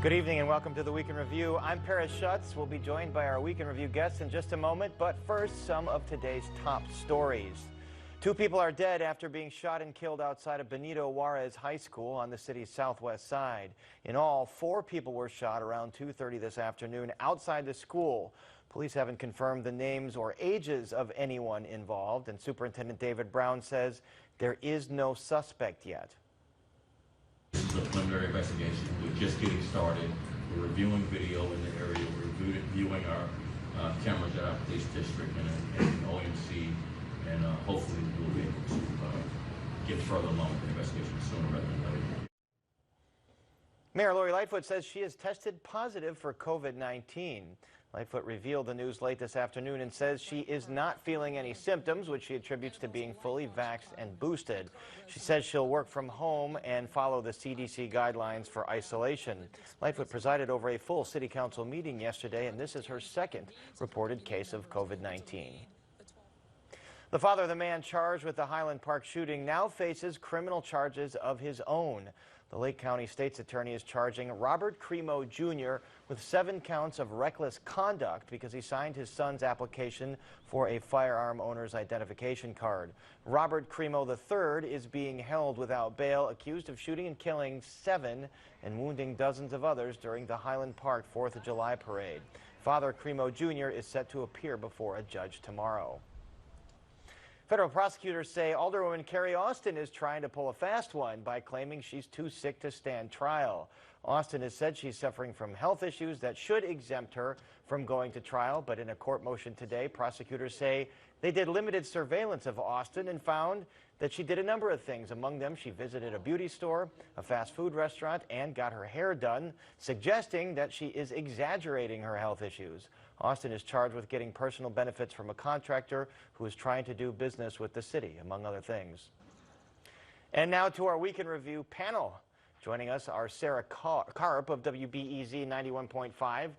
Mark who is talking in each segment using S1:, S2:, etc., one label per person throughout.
S1: Good evening and welcome to the Week in Review. I'm Paris Schutz. We'll be joined by our Week in Review guests in just a moment, but first, some of today's top stories. 2 people are dead after being shot and killed outside of Benito Juarez High School on the city's southwest side. In all, 4 people were shot around 2:30 this afternoon outside the school. Police haven't confirmed the names or ages of anyone involved, and Superintendent David Brown says there is no suspect yet.
S2: This is a preliminary investigation. We're just getting started. We're reviewing video in the area. We're reviewing our cameras at our police district and OMC, and hopefully we'll be able to get further along with the investigation sooner rather than later.
S1: Mayor Lightfoot says she has tested positive for COVID-19. Lightfoot revealed the news late this afternoon and says she is not feeling any symptoms, which she attributes to being fully vaxxed and boosted. She says she'll work from home and follow the CDC guidelines for isolation. Lightfoot presided over a full city council meeting yesterday, and this is her second reported case of COVID-19. The father of the man charged with the Highland Park shooting now faces criminal charges of his own. The Lake County State's attorney is charging Robert Cremo Jr. with 7 counts of reckless conduct because he signed his son's application for a firearm owner's identification card. Robert Cremo III is being held without bail, accused of shooting and killing 7 and wounding dozens of others during the Highland Park 4th of July parade. Father Cremo Jr. is set to appear before a judge tomorrow. Federal prosecutors say Alderwoman Carrie Austin is trying to pull a fast one by claiming she's too sick to stand trial. Austin has said she's suffering from health issues that should exempt her from going to trial, but in a court motion today, prosecutors say they did limited surveillance of Austin and found that she did a number of things. Among them, she visited a beauty store, a fast food restaurant, and got her hair done, suggesting that she is exaggerating her health issues. Austin is charged with getting personal benefits from a contractor who is trying to do business with the city, among other things. And now to our Week in Review panel. Joining us are Sarah Karp of WBEZ 91.5,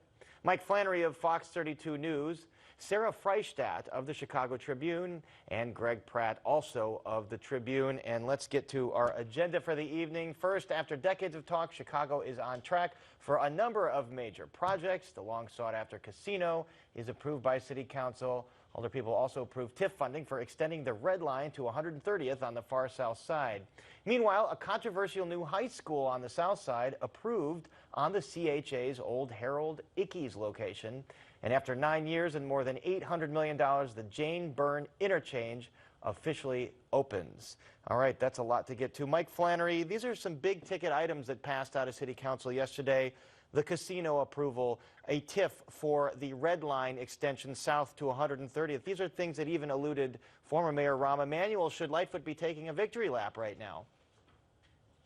S1: Mike Flannery of Fox 32 News, Sarah Freistadt of the Chicago Tribune, and Greg Pratt, also of the Tribune. And let's get to our agenda for the evening. First, after decades of talk, Chicago is on track for a number of major projects. The long sought-after casino is approved by City Council. Older people also approved TIF funding for extending the Red Line to 130th on the far south side. Meanwhile, a controversial new high school on the south side approved on the CHA's old Harold Ickes location. And after 9 years and more than $800 million, the Jane Byrne interchange officially opens. All right, that's a lot to get to. Mike Flannery, these are some big ticket items that passed out of City Council yesterday. The casino approval, a TIF for the Red Line extension south to 130th. These are things that even eluded former Mayor Rahm Emanuel. Should Lightfoot be taking a victory lap right now?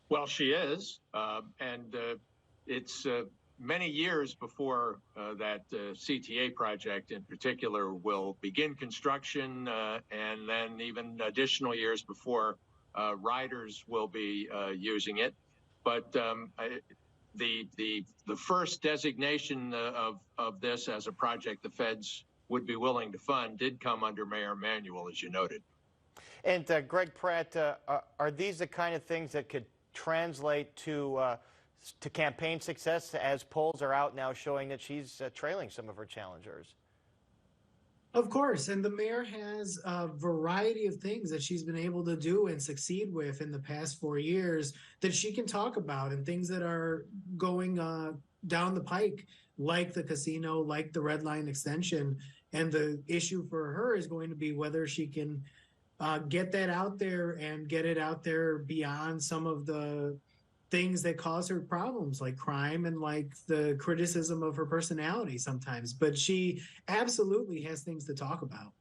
S3: Well, she is, and it's many years before that CTA project in particular will begin construction, and then even additional years before riders will be using it. But the first designation of this as a project the feds would be willing to fund did come under Mayor Emanuel, as you noted.
S1: And Greg Pratt, are these the kind of things that could translate to campaign success, as polls are out now showing that she's trailing some of her challengers?
S4: Of course, and the mayor has a variety of things that she's been able to do and succeed with in the past 4 years that she can talk about, and things that are going down the pike, like the casino, like the Red Line extension. And the issue for her is going to be whether she can get that out there and get it out there beyond some of the things that cause her problems, like crime and like the criticism of her personality sometimes. But she absolutely has things to talk about.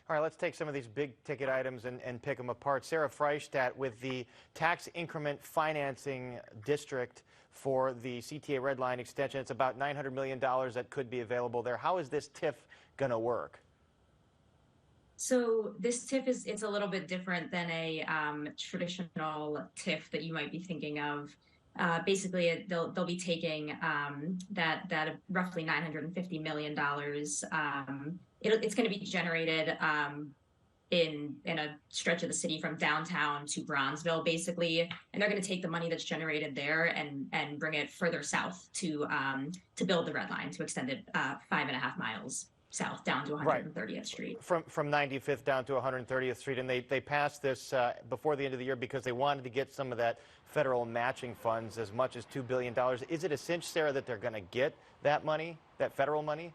S1: All right, let's take some of these big ticket items and pick them apart. Sarah Freistadt, with the tax increment financing district for the CTA Red Line extension, it's about $900 million that could be available there. How is this TIF going to work?
S5: So this TIF it's a little bit different than a traditional TIF that you might be thinking of. Basically, they'll be taking that roughly $950 million. It's going to be generated in a stretch of the city from downtown to Bronzeville, basically, and they're going to take the money that's generated there and bring it further south to build the Red Line, to extend it 5.5 miles south down to 130th Street.
S1: From 95th down to 130th Street, and they passed this before the end of the year because they wanted to get some of that federal matching funds, as much as $2 billion. Is it a cinch, Sarah, that they're going to get that money, that federal money?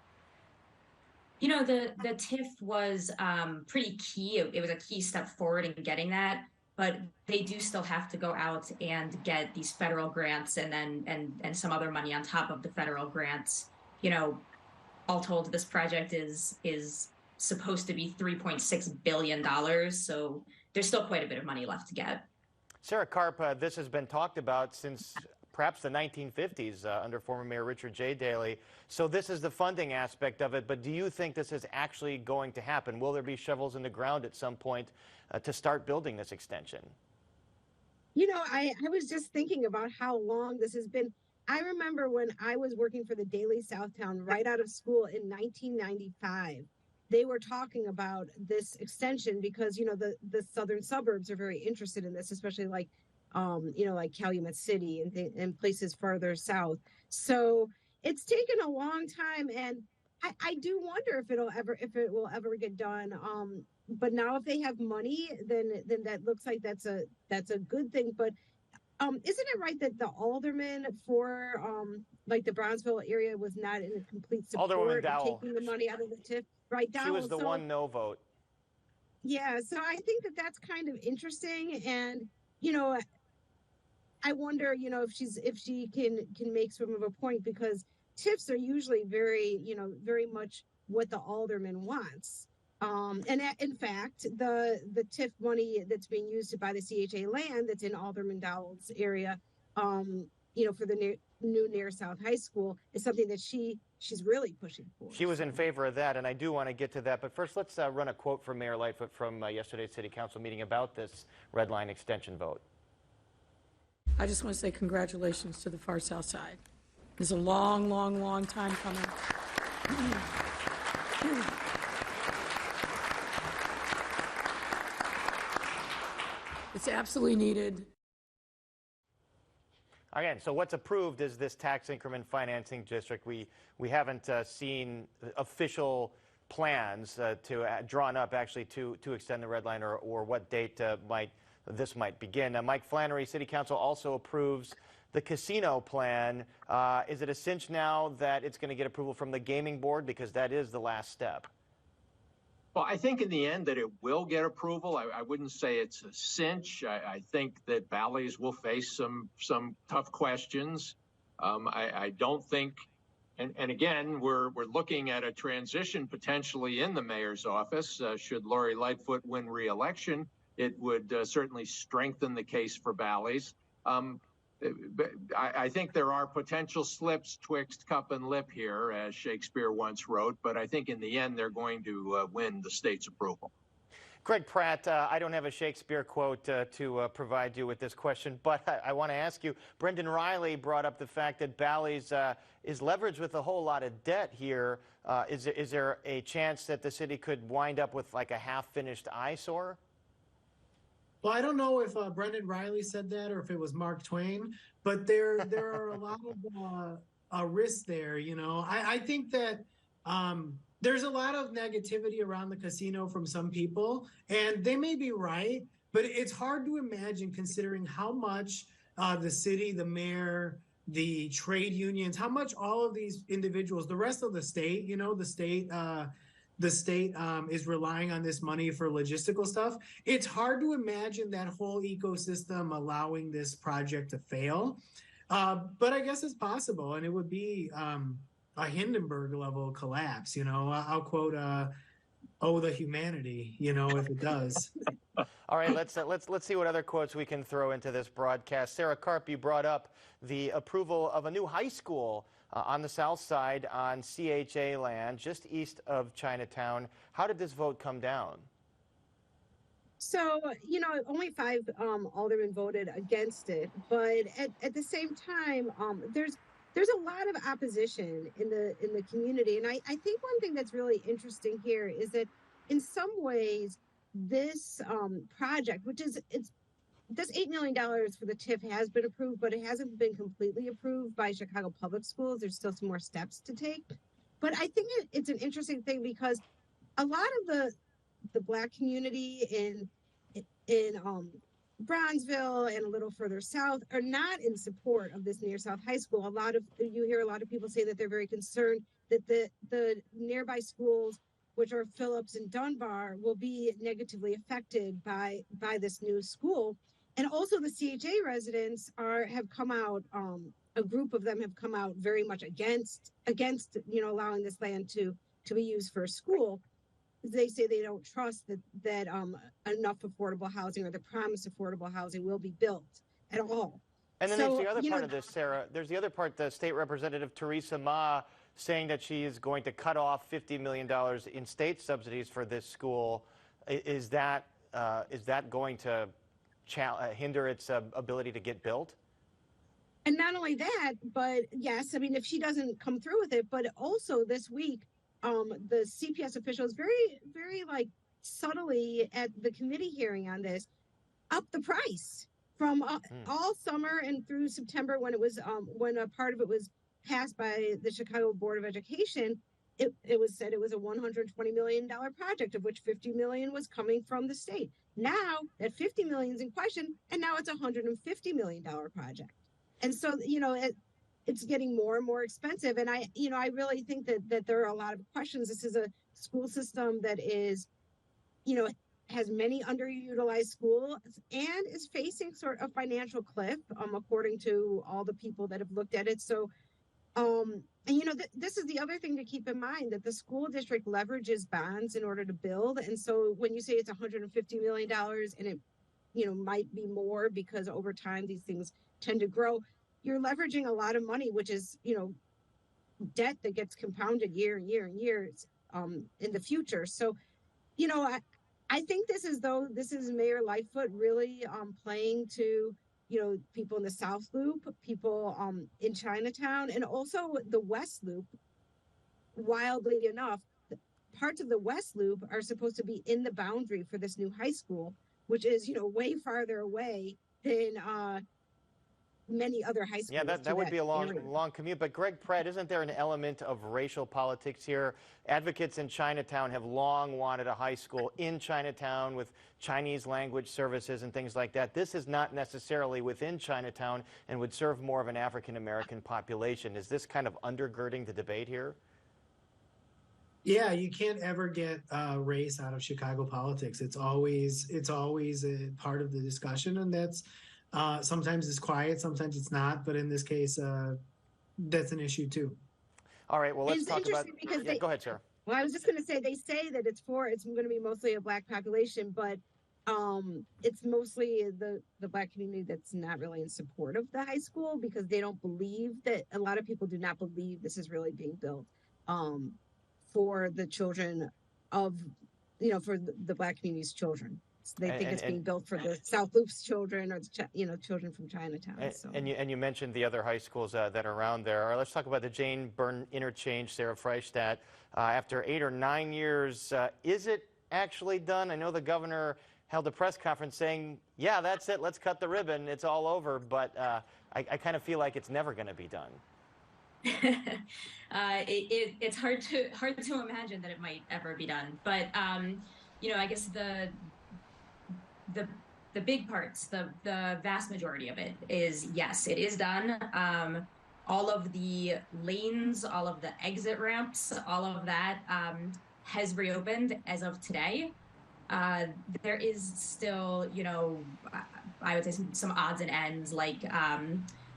S5: You know, the TIF was pretty key. It was a key step forward in getting that, but they do still have to go out and get these federal grants and then and some other money on top of the federal grants. You know, all told, this project is supposed to be $3.6 billion, so there's still quite a bit of money left to get.
S1: Sarah Karp, this has been talked about since perhaps the 1950s under former Mayor Richard J. Daley. So this is the funding aspect of it, but do you think this is actually going to happen? Will there be shovels in the ground at some point to start building this extension?
S6: You know, I was just thinking about how long this has been. I remember when I was working for the Daily Southtown right out of school in 1995, they were talking about this extension because, you know, the southern suburbs are very interested in this, especially like, you know, like Calumet City and places farther south. So it's taken a long time, and I do wonder if it will ever get done. But now if they have money, then that looks like that's a good thing. But isn't it right that the alderman for like the Bronzeville area was not in a complete support of taking the money out of the TIF? Right, Dowell.
S1: She was the one no vote.
S6: Yeah, so I think that's kind of interesting, and you know, I wonder, you know, if she can make some of a point, because TIFs are usually very, you know, very much what the alderman wants. And in fact, the TIF money that's being used to buy the CHA land that's in Alderman Dowell's area, you know, for the new Near South High School is something that she's really pushing for.
S1: She was in favor of that, and I do want to get to that. But first, let's run a quote from Mayor Lightfoot from yesterday's City Council meeting about this Red Line extension vote.
S7: I just want to say congratulations to the far south side. It's a long, long, long time coming. It's absolutely needed.
S1: Again, so what's approved is this tax increment financing district. We haven't seen official plans drawn up actually to extend the Red Line or what date this might begin. Mike Flannery, City Council also approves the casino plan. Is it a cinch now that it's going to get approval from the gaming board, because that is the last step?
S3: Well, I think in the end that it will get approval. I wouldn't say it's a cinch. I think that Bally's will face some tough questions. I don't think, and again, we're looking at a transition potentially in the mayor's office. Should Lori Lightfoot win re-election, it would certainly strengthen the case for Bally's. I think there are potential slips twixt cup and lip here, as Shakespeare once wrote, but I think in the end they're going to win the state's approval.
S1: Greg Pratt, I don't have a Shakespeare quote to provide you with this question, but I want to ask you, Brendan Riley brought up the fact that Bally's is leveraged with a whole lot of debt here. Is there a chance that the city could wind up with like a half-finished eyesore?
S4: Well, I don't know if Brendan Riley said that or if it was Mark Twain, but there are a lot of risks there. You know, I think that there's a lot of negativity around the casino from some people, and they may be right, but it's hard to imagine, considering how much the city, the mayor, the trade unions, how much all of these individuals, the rest of the state, you know, the state is relying on this money for logistical stuff. It's hard to imagine that whole ecosystem allowing this project to fail. But I guess it's possible, and it would be a Hindenburg level collapse. You know, I'll quote, "Oh, the humanity," you know, if it does.
S1: All right, let's see what other quotes we can throw into this broadcast. Sarah Karp, you brought up the approval of a new high school on the south side on CHA land, just east of Chinatown. How did this vote come down?
S6: So, you know, only 5 aldermen voted against it, but at the same time, there's a lot of opposition in the community, and I think one thing that's really interesting here is that in some ways, this project, which is this $8 million for the TIF has been approved, but it hasn't been completely approved by Chicago Public Schools. There's still some more steps to take. But I think it's an interesting thing because a lot of the Black community in Bronzeville and a little further south are not in support of this near South High School. You hear a lot of people say that they're very concerned that the nearby schools, which are Phillips and Dunbar, will be negatively affected by this new school. And also the CHA residents have come out, a group of them have come out very much against allowing this land to be used for a school. They say they don't trust that enough affordable housing or the promised affordable housing will be built at all.
S1: And then there's the other part of this, Sarah. There's the other part, the State Representative Teresa Ma saying that she is going to cut off $50 million in state subsidies for this school. Is that going to hinder its ability to get built?
S6: And not only that, but yes, I mean, if she doesn't come through with it, but also this week, the CPS officials very, very subtly at the committee hearing on this, upped the price from all summer and through September when it was when a part of it was passed by the Chicago Board of Education. It was said it was a $120 million project, of which $50 million was coming from the state. Now that $50 million is in question, and now it's a $150 million project. And so, it's getting more and more expensive. And I really think that there are a lot of questions. This is a school system that is, has many underutilized schools and is facing sort of financial cliff, according to all the people that have looked at it. So, this is the other thing to keep in mind, that the school district leverages bonds in order to build. And so when you say it's $150 million and it, might be more because over time these things tend to grow, you're leveraging a lot of money, which is, debt that gets compounded year and year and years in the future. So, I think this is Mayor Lightfoot really playing to, people in the South Loop, people in Chinatown, and also the West Loop. Wildly enough, parts of the West Loop are supposed to be in the boundary for this new high school, which is, way farther away than many other high schools.
S1: Yeah, that would be a long commute. But Greg Pratt, isn't there an element of racial politics here? Advocates in Chinatown have long wanted a high school in Chinatown with Chinese language services and things like that. This is not necessarily within Chinatown and would serve more of an African-American population. Is this kind of undergirding the debate here?
S4: Yeah, you can't ever get race out of Chicago politics. It's always a part of the discussion, and that's sometimes it's quiet, sometimes it's not. But in this case, that's an issue too.
S1: All right. Well, let's talk about. Go ahead, Sarah.
S6: Well, I was just going to say, they say that it's going to be mostly a Black population, but it's mostly the Black community that's not really in support of the high school, because they don't believe that, a lot of people do not believe this is really being built for the children of, for the Black community's children. So they think it's being built for the South Loop's children, or children from Chinatown.
S1: And you mentioned the other high schools that are around there. All right, let's talk about the Jane Byrne interchange, Sarah Freistadt. After 8 or 9 years, is it actually done? I know the governor held a press conference saying, "Yeah, that's it. Let's cut the ribbon. It's all over." But I kind of feel like it's never going to be done.
S5: It's hard to imagine that it might ever be done. But I guess the big parts, the vast majority of it is, yes, it is done. All of the lanes, all of the exit ramps, all of that has reopened as of today. There is still, I would say some odds and ends, like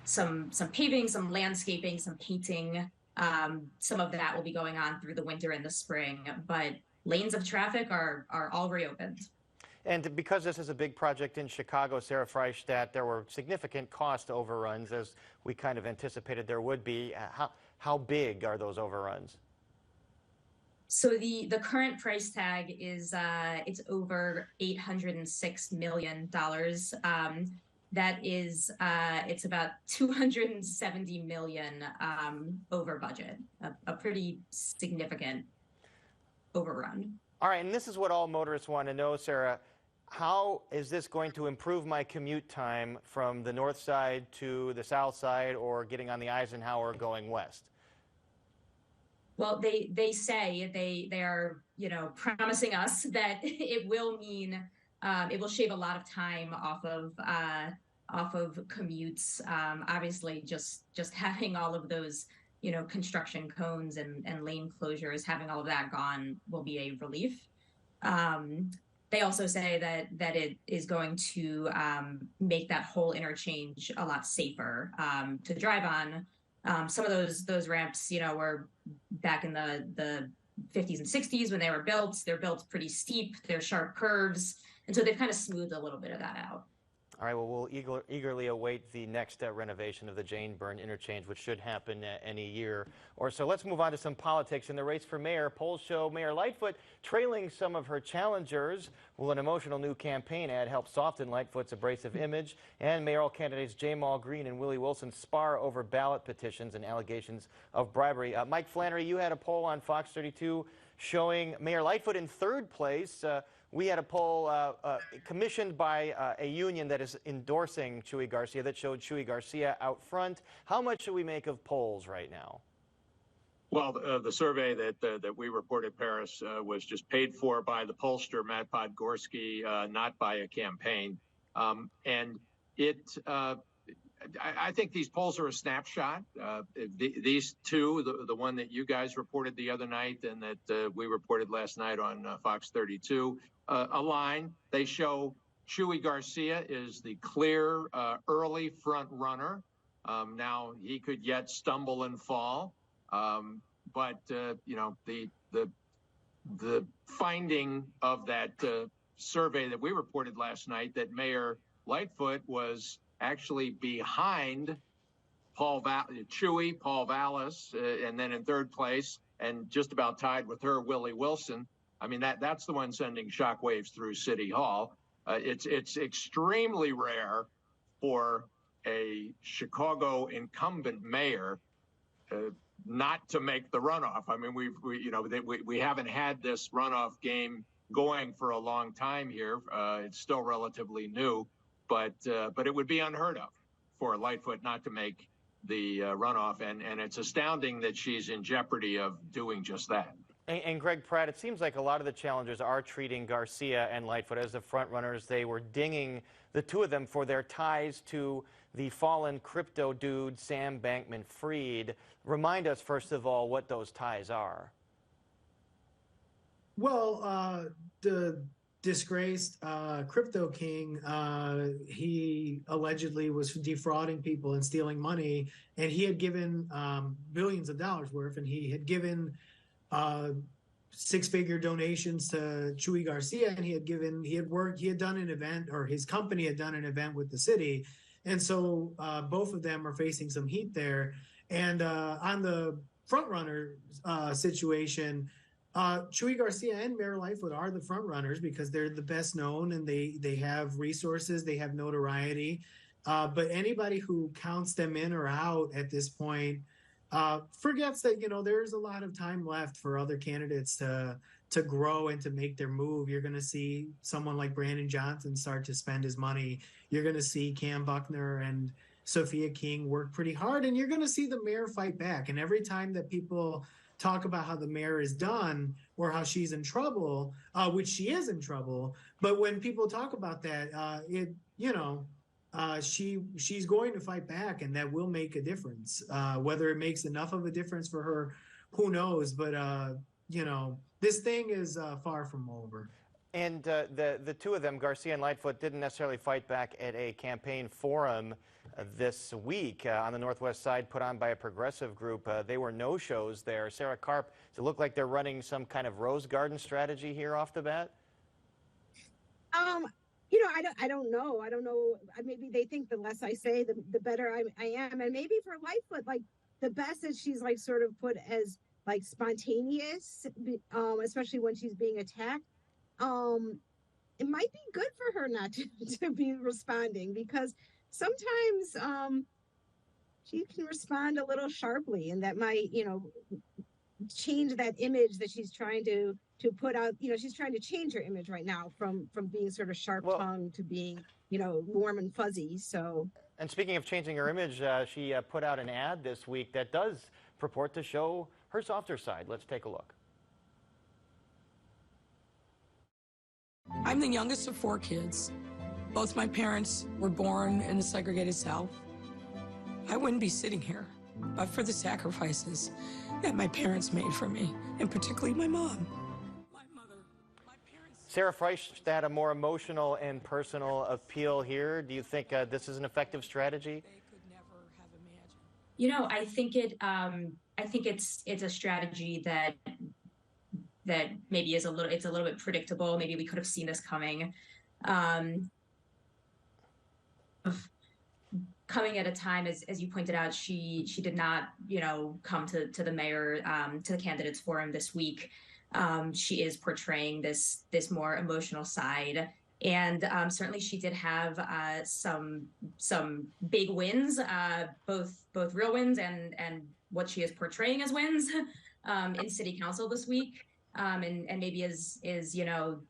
S5: some paving, some landscaping, some painting. Some of that will be going on through the winter and the spring, but lanes of traffic are all reopened.
S1: And because this is a big project in Chicago, Sarah Freistadt, there were significant cost overruns, as we kind of anticipated there would be. How big are those overruns?
S5: So the current price tag is it's over $806 million. That is it's about $270 million over budget, a pretty significant overrun.
S1: All right, and this is what all motorists want to know, Sarah. How is this going to improve my commute time from the north side to the south side or getting on the Eisenhower going west?
S5: Well, they say they are, promising us that it will mean it will shave a lot of time off of commutes. Obviously, just having all of those construction cones and lane closures, having all of that gone will be a relief. They also say that it is going to make that whole interchange a lot safer to drive on. Some of those ramps, were back in the 50s and 60s when they were built. They're built pretty steep. They're sharp curves, and so they've kind of smoothed a little bit of that out.
S1: All right, well, we'll eagerly await the next renovation of the Jane Byrne interchange, which should happen any year or so. Let's move on to some politics. In the race for mayor, polls show Mayor Lightfoot trailing some of her challengers. Will an emotional new campaign ad help soften Lightfoot's abrasive image? And mayoral candidates Jamal Green and Willie Wilson spar over ballot petitions and allegations of bribery. Mike Flannery, you had a poll on Fox 32 showing Mayor Lightfoot in third place. We had a poll commissioned by a union that is endorsing Chuy Garcia that showed Chuy Garcia out front. How much should we make of polls right now?
S3: Well, the survey that we reported, Paris, was just paid for by the pollster, Matt Podgorski, not by a campaign. And I think these polls are a snapshot. These two, the one that you guys reported the other night and that we reported last night on Fox 32, align. They show Chuy Garcia is the clear early front runner. Now he could yet stumble and fall, but the finding of that survey that we reported last night that Mayor Lightfoot was actually behind Chuy, Paul Vallis, and then in third place, and just about tied with her, Willie Wilson. I mean, that's the one sending shockwaves through City Hall. It's extremely rare for a Chicago incumbent mayor not to make the runoff. I mean, we haven't had this runoff game going for a long time here. It's still relatively new, but it would be unheard of for Lightfoot not to make the runoff, and it's astounding that she's in jeopardy of doing just that.
S1: And Greg Pratt, it seems like a lot of the challengers are treating Garcia and Lightfoot as the front runners. They were dinging the two of them for their ties to the fallen crypto dude, Sam Bankman-Fried. Remind us, first of all, what those ties are.
S4: Well, the disgraced crypto king, he allegedly was defrauding people and stealing money, and he had given billions of dollars worth, and he had given six-figure donations to Chuy Garcia, and he had done an event, or his company had done an event with the city, and so both of them are facing some heat there. And on the front runner situation, Chuy Garcia and Mayor Lightfoot are the front runners because they're the best known and they have resources, they have notoriety. But anybody who counts them in or out at this point forgets that, there's a lot of time left for other candidates to grow and to make their move. You're going to see someone like Brandon Johnson start to spend his money. You're going to see Cam Buckner and Sophia King work pretty hard, and you're going to see the mayor fight back. And every time that people talk about how the mayor is done or how she's in trouble, which she is in trouble, but when people talk about that, she's going to fight back, and that will make a difference. Whether it makes enough of a difference for her, who knows? But this thing is far from over.
S1: And the two of them, Garcia and Lightfoot, didn't necessarily fight back at a campaign forum this week on the Northwest Side put on by a progressive group. They were no-shows there. Sarah Karp, does it look like they're running some kind of rose garden strategy here off the bat?
S6: I don't know. I don't know. Maybe they think the less I say, the better I am. And maybe for Lightfoot, like the best is she's like sort of put as like spontaneous, especially when she's being attacked. It might be good for her not to be responding, because sometimes she can respond a little sharply, and that might, change that image that she's trying to put out. You know, she's trying to change her image right now from being sort of sharp tongued to being, you know, warm and fuzzy. So.
S1: And speaking of changing her image, she put out an ad this week that does purport to show her softer side. Let's take a look.
S7: I'm the youngest of 4 kids. Both my parents were born in the segregated South. I wouldn't be sitting here but for the sacrifices that my parents made for me, and particularly my mom. My mother, my parents.
S1: Sarah Freistadt, a more emotional and personal appeal here. Do you think this is an effective strategy?
S7: They could never have imagined.
S5: You know, I think it's a strategy that maybe is a little bit predictable. Maybe we could have seen this coming. Coming at a time, as you pointed out, she did not, you know, come to the mayor, to the candidates forum this week. She is portraying this more emotional side, and certainly she did have some big wins, both real wins and what she is portraying as wins in city council this week, and maybe is you know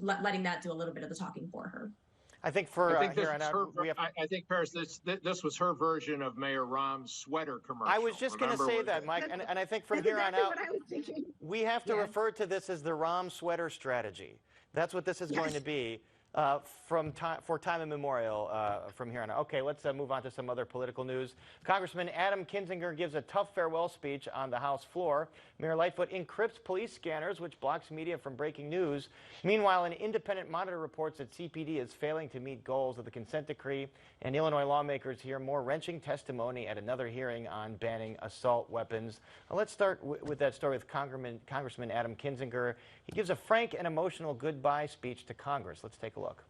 S5: letting that do a little bit of the talking for her.
S1: I think
S3: I think, Paris, this was her version of Mayor Rahm's sweater commercial.
S1: I was just going to say that, Mike, and I think from here on out, we have to refer to this as the Rahm sweater strategy. That's what this is going to be for time immemorial from here on out. Okay, let's move on to some other political news. Congressman Adam Kinzinger gives a tough farewell speech on the House floor. Mayor Lightfoot encrypts police scanners, which blocks media from breaking news. Meanwhile, an independent monitor reports that CPD is failing to meet goals of the consent decree, and Illinois lawmakers hear more wrenching testimony at another hearing on banning assault weapons. Now, let's start with that story with Congressman Adam Kinzinger. He gives a frank and emotional goodbye speech to Congress. Let's take a look.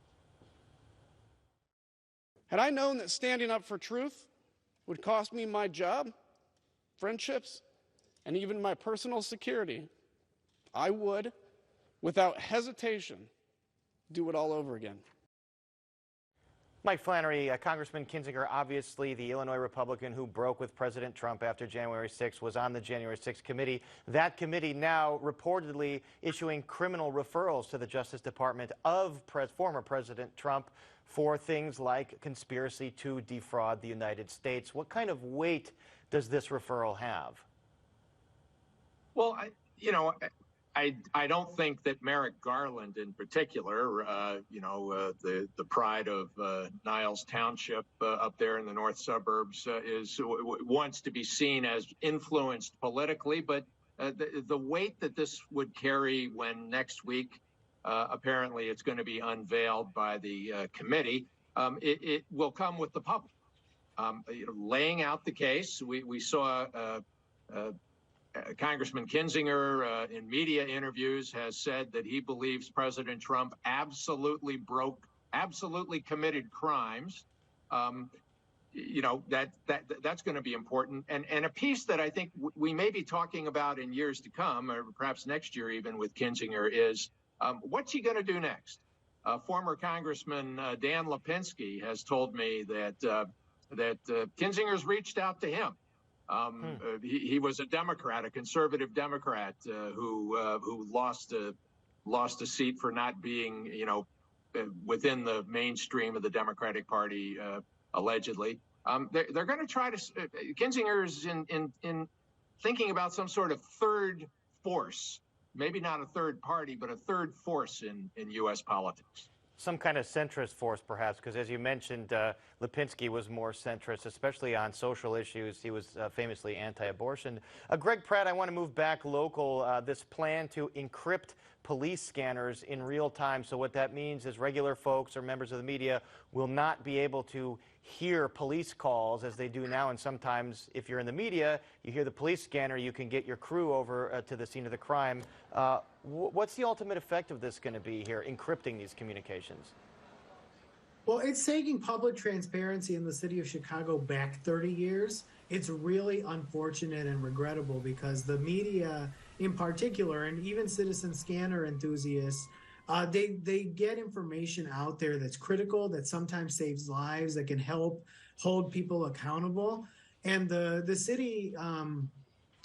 S8: Had I known that standing up for truth would cost me my job, friendships, and even my personal security, I would, without hesitation, do it all over again.
S1: Mike Flannery, Congressman Kinzinger, obviously the Illinois Republican who broke with President Trump after January 6th, was on the January 6th committee. That committee now reportedly issuing criminal referrals to the Justice Department of former President Trump for things like conspiracy to defraud the United States. What kind of weight does this referral have?
S3: Well, I don't think that Merrick Garland in particular, the pride of Niles Township up there in the north suburbs, wants to be seen as influenced politically. But the weight that this would carry when next week, apparently it's going to be unveiled by the committee, it will come with the public. Laying out the case, we saw Congressman Kinzinger in media interviews has said that he believes President Trump absolutely committed crimes. That's going to be important. And a piece that I think we may be talking about in years to come, or perhaps next year even with Kinzinger, is what's he going to do next? Former Congressman Dan Lipinski has told me that Kinzinger's reached out to him. He was a Democrat, a conservative Democrat, who lost a seat for not being, within the mainstream of the Democratic Party, allegedly. They're going to try to. Kinzinger's in thinking about some sort of third force, maybe not a third party, but a third force in U.S. politics.
S1: Some kind of centrist force, perhaps, because as you mentioned, Lipinski was more centrist, especially on social issues. He was famously anti-abortion. Greg Pratt, I want to move back local. This plan to encrypt police scanners in real time. So what that means is regular folks or members of the media will not be able to hear police calls as they do now. And sometimes if you're in the media, you hear the police scanner, you can get your crew over to the scene of the crime. What's the ultimate effect of this going to be here, encrypting these communications?
S4: Well, it's taking public transparency in the city of Chicago back 30 years. It's really unfortunate and regrettable because the media in particular, and even citizen scanner enthusiasts, they get information out there that's critical, that sometimes saves lives, that can help hold people accountable. And the city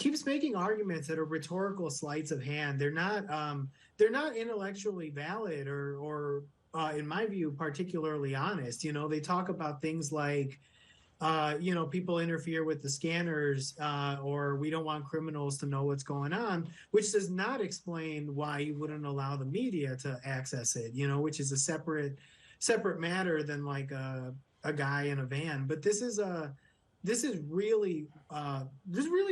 S4: keeps making arguments that are rhetorical sleights of hand. They're not intellectually valid or in my view, particularly honest. You know, they talk about things like, you know, people interfere with the scanners, or we don't want criminals to know what's going on, which does not explain why you wouldn't allow the media to access it, you know, which is a separate matter than like a guy in a van. But this is really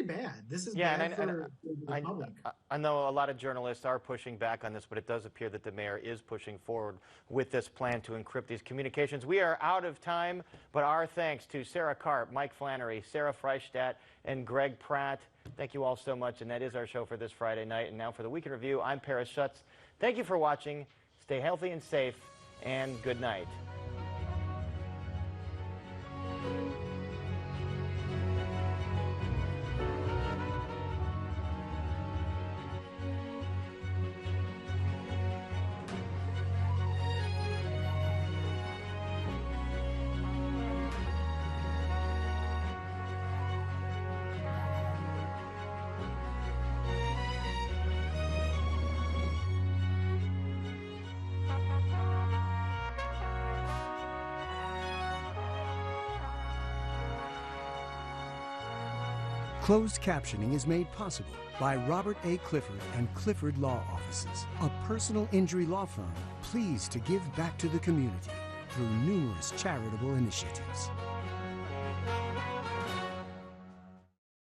S4: bad. This is bad for the public.
S1: I know a lot of journalists are pushing back on this, but it does appear that the mayor is pushing forward with this plan to encrypt these communications. We are out of time, but our thanks to Sarah Karp, Mike Flannery, Sarah Freistadt, and Greg Pratt. Thank you all so much, and that is our show for this Friday night. And now for the Week in Review, I'm Paris Schutz. Thank you for watching. Stay healthy and safe, and good night.
S9: Closed captioning is made possible by Robert A. Clifford and Clifford Law Offices, a personal injury law firm pleased to give back to the community through numerous charitable initiatives.